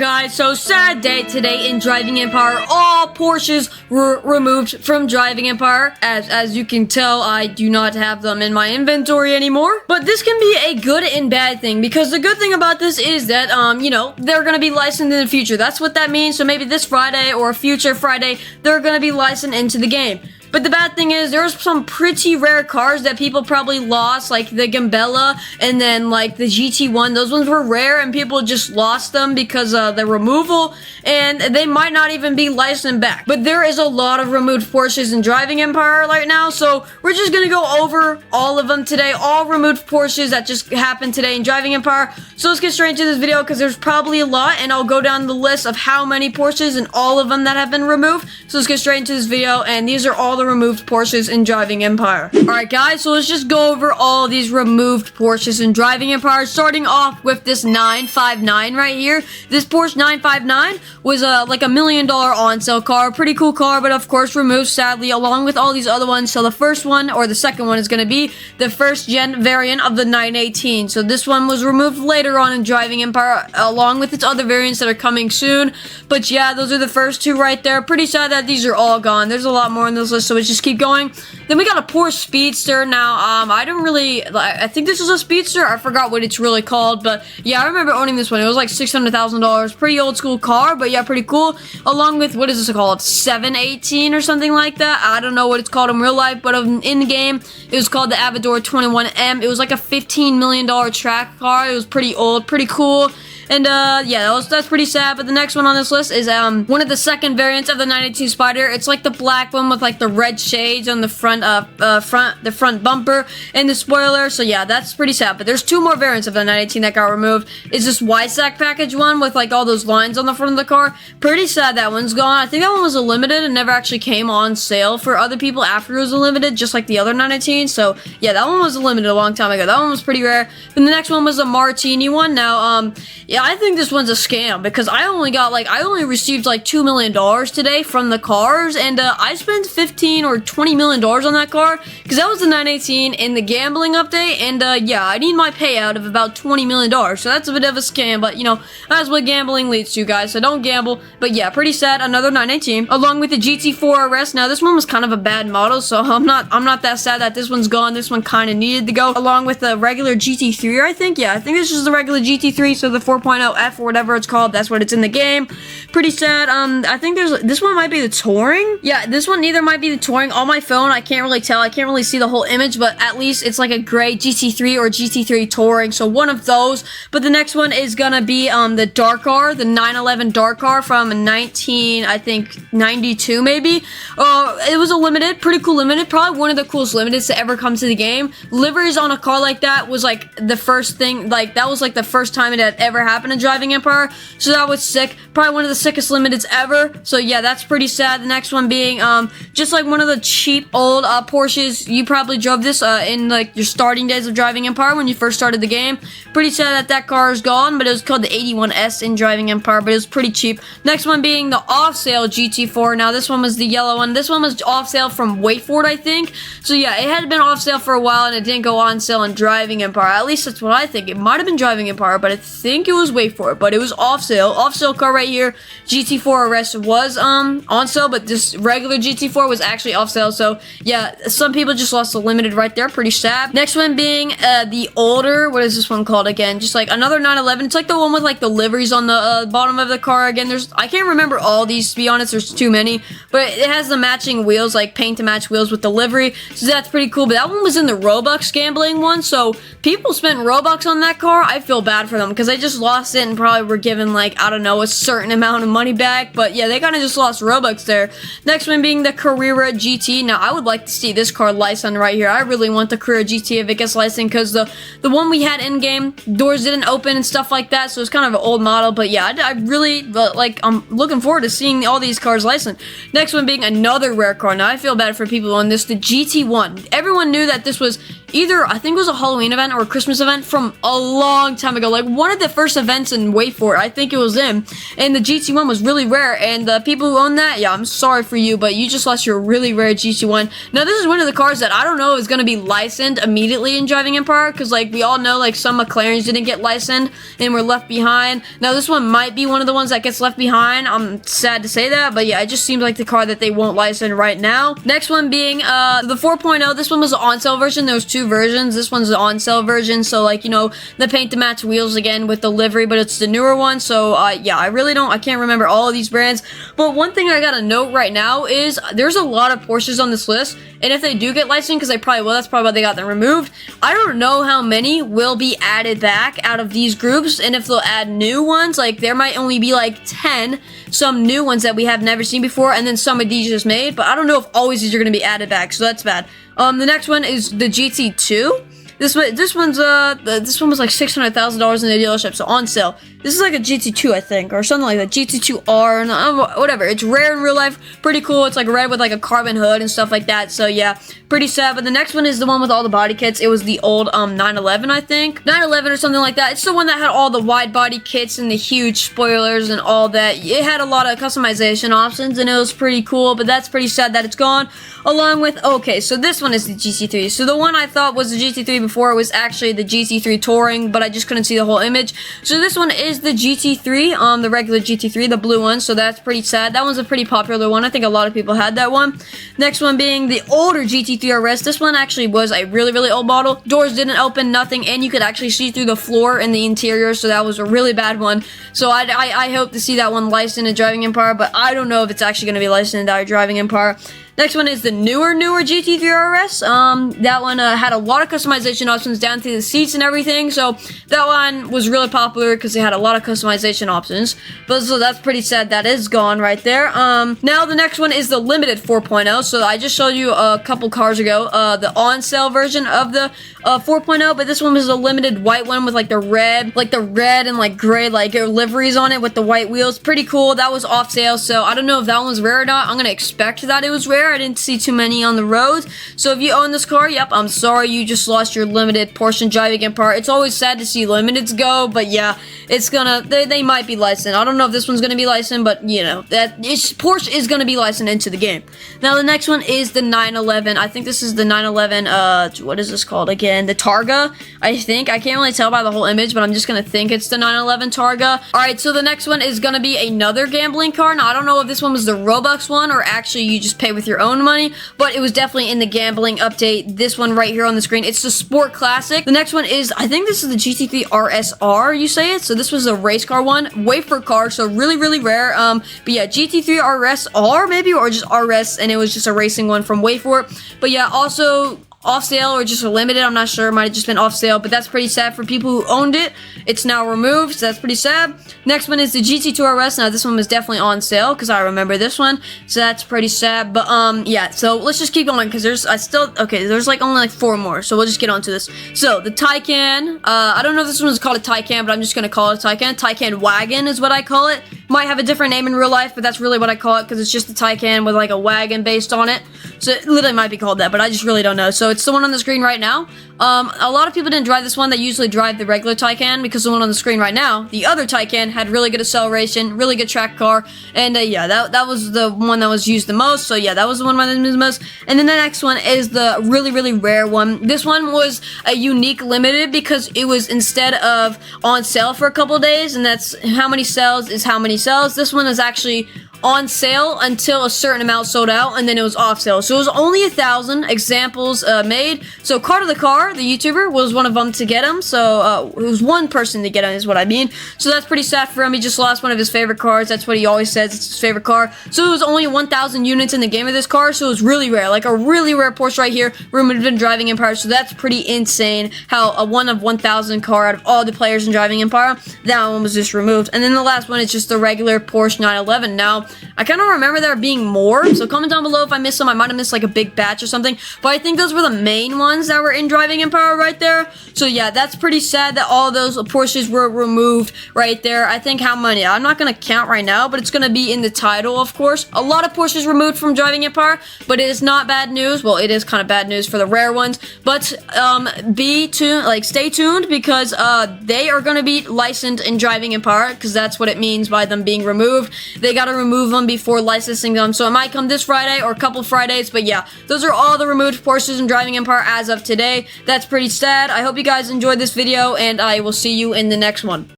guys, so sad day today in Driving Empire. All Porsches were removed from Driving Empire. As you can tell, I do not have them in my inventory anymore. But this can be a good and bad thing, because the good thing about this is that, they're gonna be licensed in the future. That's what that means. So maybe this Friday or a future Friday, they're gonna be licensed into the game. But the bad thing is, there's some pretty rare cars that people probably lost, like the Gambella and then like the GT1. Those ones were rare and people just lost them because of the removal, and they might not even be licensed back. But there is a lot of removed Porsches in Driving Empire right now, so we're just gonna go over all of them today, all removed Porsches that just happened today in Driving Empire. So let's get straight into this video, because there's probably a lot, and I'll go down the list of how many Porsches and all of them that have been removed. So let's get straight into this video, and these are all the removed Porsches in Driving Empire. Alright guys, so let's just go over all these removed Porsches in Driving Empire, starting off with this 959 right here. This Porsche 959 was like $1 million on sale car. Pretty cool car, but of course removed sadly, along with all these other ones. So the first one, or the second one, is going to be the first gen variant of the 918. So this one was removed later on in Driving Empire, along with its other variants that are coming soon. But yeah, those are the first two right there. Pretty sad that these are all gone. There's a lot more on this list, so let's just keep going. Then we got a Porsche Speedster. Now, I don't really, I think this is a Speedster. I forgot what it's really called, but yeah, I remember owning this one. It was like $600,000. Pretty old school car, but yeah, pretty cool. Along with, what is this called? 718 or something like that. I don't know what it's called in real life, but in the game, it was called the Avador 21M. It was like a $15 million track car. It was pretty old, pretty cool. And yeah, that's pretty sad. But the next one on this list is one of the second variants of the 918 Spider. It's like the black one with like the red shades on the front bumper and the spoiler. So yeah, that's pretty sad. But there's two more variants of the 918 that got removed. It's this Y-Sack package one with like all those lines on the front of the car. Pretty sad that one's gone. I think that one was a limited and never actually came on sale for other people after it was a limited, just like the other 918. So yeah, that one was a limited a long time ago. That one was pretty rare. And the next one was a Martini one. Now, yeah, I think this one's a scam, because I only received like $2 million today from the cars, and I spent $15 or $20 million on that car, because that was the 918 in the gambling update, and yeah, I need my payout of about $20 million, so that's a bit of a scam, but you know, that's what gambling leads to, guys, so don't gamble. But yeah, pretty sad, another 918, along with the GT4 RS. Now, this one was kind of a bad model, so I'm not that sad that this one's gone. This one kind of needed to go, along with the regular GT3, I think. Yeah, I think this is the regular GT3, so the 4.0F or whatever it's called, that's what it's in the game. Pretty sad. I think this one might be the Touring. Yeah, this one either might be the Touring. On my phone, I can't really tell. I can't really see the whole image, but at least it's like a gray GT3 or GT3 Touring, so one of those. But the next one is gonna be the Dark Car, the 911 Dark Car from 92 maybe. It was a limited, pretty cool limited, probably one of the coolest limiteds to ever come to the game. Liveries on a car like that was like the first thing, like that was like the first time it had ever happened in Driving Empire, so that was sick. Probably one of the sickest limiteds ever. So yeah, that's pretty sad. The next one being just like one of the cheap old Porsches. You probably drove this in like your starting days of Driving Empire when you first started the game. Pretty sad that car is gone, but it was called the 81S in Driving Empire, but it was pretty cheap. Next one being the off-sale GT4. Now this one was the yellow one. This one was off sale from Wait For It, I think. So yeah, it had been off sale for a while, and it didn't go on sale in Driving Empire. At least that's what I think. It might have been Driving Empire, but I think it was Wait For It. But it was off sale car right here. GT4 RS was on sale, but this regular GT4 was actually off sale. So yeah, some people just lost the limited right there. Pretty sad. Next one being the older, what is this one called again? Just like another 911. It's like the one with like the liveries on the bottom of the car. Again, I can't remember all these, to be honest. There's too many, but it has the matching wheels, like paint to match wheels with the livery, so that's pretty cool. But that one was in the Robux gambling one, so people spent Robux on that car. I feel bad for them, because they just lost it and probably were given like, I don't know, a certain amount of money back. But yeah, they kind of just lost Robux there. Next one being the Carrera GT. Now, I would like to see this car licensed right here. I really want the Carrera GT if it gets licensed, because the one we had in game, doors didn't open and stuff like that, so it's kind of an old model. But yeah, I really like, I'm looking forward to seeing all these cars licensed. Next one being another rare car. Now, I feel bad for people on this, the GT1. Everyone knew that this was either, I think it was a Halloween event or a Christmas event from a long time ago. Like one of the first events in Wait For It, I think it was in. And the GT1 was really rare. And the people who own that, yeah, I'm sorry for you, but you just lost your really rare GT1. Now, this is one of the cars that I don't know is going to be licensed immediately in Driving Empire. Because, like, we all know, like, some McLarens didn't get licensed and were left behind. Now, this one might be one of the ones that gets left behind. I'm sad to say that. But, yeah, it just seems like the car that they won't license right now. Next one being the 4.0. This one was the on-sale version. There was two versions. This one's the on-sale version. So, like, you know, the paint-to-match wheels again with the livery. But it's the newer one. So, yeah, I can't remember all of these brands. But one thing I gotta note right now is there's a lot of Porsches on this list. And if they do get licensed, because they probably will, that's probably why they got them removed. I don't know how many will be added back out of these groups. And if they'll add new ones, like there might only be like 10, some new ones that we have never seen before. And then some of these just made. But I don't know if always these are going to be added back. So that's bad. The next one is the GT2. This one was like $600,000 in the dealership, so on sale. This is like a GT2, I think, or something like that. GT2R, and whatever. It's rare in real life, pretty cool. It's like red with like a carbon hood and stuff like that. So yeah, pretty sad. But the next one is the one with all the body kits. It was the old 911, I think, 911 or something like that. It's the one that had all the wide body kits and the huge spoilers and all that. It had a lot of customization options, and it was pretty cool. But that's pretty sad that it's gone. Along with, okay, so this one is the GT3. So the one I thought was the GT3 before was actually the GT3 Touring, but I just couldn't see the whole image. So this one is the GT3, the regular GT3, the blue one. So that's pretty sad. That one's a pretty popular one. I think a lot of people had that one. Next one being the older GT3 RS. This one actually was a really, really old model. Doors didn't open, nothing, and you could actually see through the floor in the interior. So that was a really bad one. So I hope to see that one licensed in Driving Empire, but I don't know if it's actually going to be licensed in Driving Empire. Next one is the newer GT3 RS. That one had a lot of customization options down to the seats and everything. So that one was really popular because they had a lot of customization options. But so that's pretty sad. That is gone right there. Now the next one is the limited 4.0. So I just showed you a couple cars ago the on-sale version of the 4.0. But this one was a limited white one with like the red and like gray like liveries on it with the white wheels. Pretty cool. That was off sale. So I don't know if that one's rare or not. I'm gonna expect that it was rare. I didn't see too many on the road. So if you own this car, yep, I'm sorry you just lost your limited Porsche Driving Empire. It's always sad to see limiteds go, but yeah, it's gonna, they might be licensed. I don't know if this one's gonna be licensed, but you know, Porsche is gonna be licensed into the game. Now the next one is the 911. I think this is the 911, what is this called again? The Targa, I think. I can't really tell by the whole image, but I'm just gonna think it's the 911 Targa. Alright, so the next one is gonna be another gambling car. Now I don't know if this one was the Robux one or actually you just pay with your own money, but it was definitely in the gambling update. This one right here on the screen, it's the Sport Classic. The next one is, I think this is the GT3 RSR, you say it. So this was a race car one, Wait For car, so really, really rare. But yeah, GT3 RSR maybe, or just RS, and it was just a racing one from Wait For It. But yeah, also off sale or just a limited, I'm not sure, it might have just been off sale, but that's pretty sad for people who owned it. It's now removed, so that's pretty sad. Next one is the GT2 RS. Now this one was definitely on sale because I remember this one, so that's pretty sad. But yeah, so let's just keep going because there's there's like only like 4 more, so we'll just get on to this. So the Taycan, I don't know if this one is called a Taycan, but I'm just gonna call it a Taycan. Taycan wagon is what I call it. Might have a different name in real life, but that's really what I call it because it's just a Taycan with like a wagon based on it. So it literally might be called that, but I just really don't know. So it's the one on the screen right now. A lot of people didn't drive this one. They usually drive the regular Taycan because the one on the screen right now, the other Taycan, had really good acceleration, really good track car, and yeah, that was the one that was used the most. So yeah, that was the one that was used the most. And then the next one is the really, really rare one. This one was a unique limited because it was instead of on sale for a couple days, and that's how many sales is how many sales. This one is actually on sale until a certain amount sold out, and then it was off sale. So it was only 1,000 examples made. So Car the Car, the YouTuber, was one of them to get them. So it was one person to get them is what I mean. So that's pretty sad for him. He just lost one of his favorite cars. That's what he always says. It's his favorite car. So it was only 1,000 units in the game of this car. So it was really rare. Like a really rare Porsche right here. Rumored to been Driving Empire. So that's pretty insane how a 1 of 1,000 car out of all the players in Driving Empire, that one was just removed. And then the last one is just the regular Porsche 911. Now, I kind of remember there being more, so comment down below if I missed some. I might have missed like a big batch or something, but I think those were the main ones that were in Driving Empire right there. So yeah, that's pretty sad that all those Porsches were removed right there. I think how many? I'm not going to count right now, but it's going to be in the title, of course. A lot of Porsches removed from Driving Empire, but it is not bad news. Well, it is kind of bad news for the rare ones, but stay tuned because they are going to be licensed in Driving Empire because that's what it means by them being removed. They got to remove them before licensing them, so it might come this Friday or a couple Fridays, but yeah, those are all the removed Porsches in Driving Empire as of today. That's pretty sad. I hope you guys enjoyed this video, and I will see you in the next one.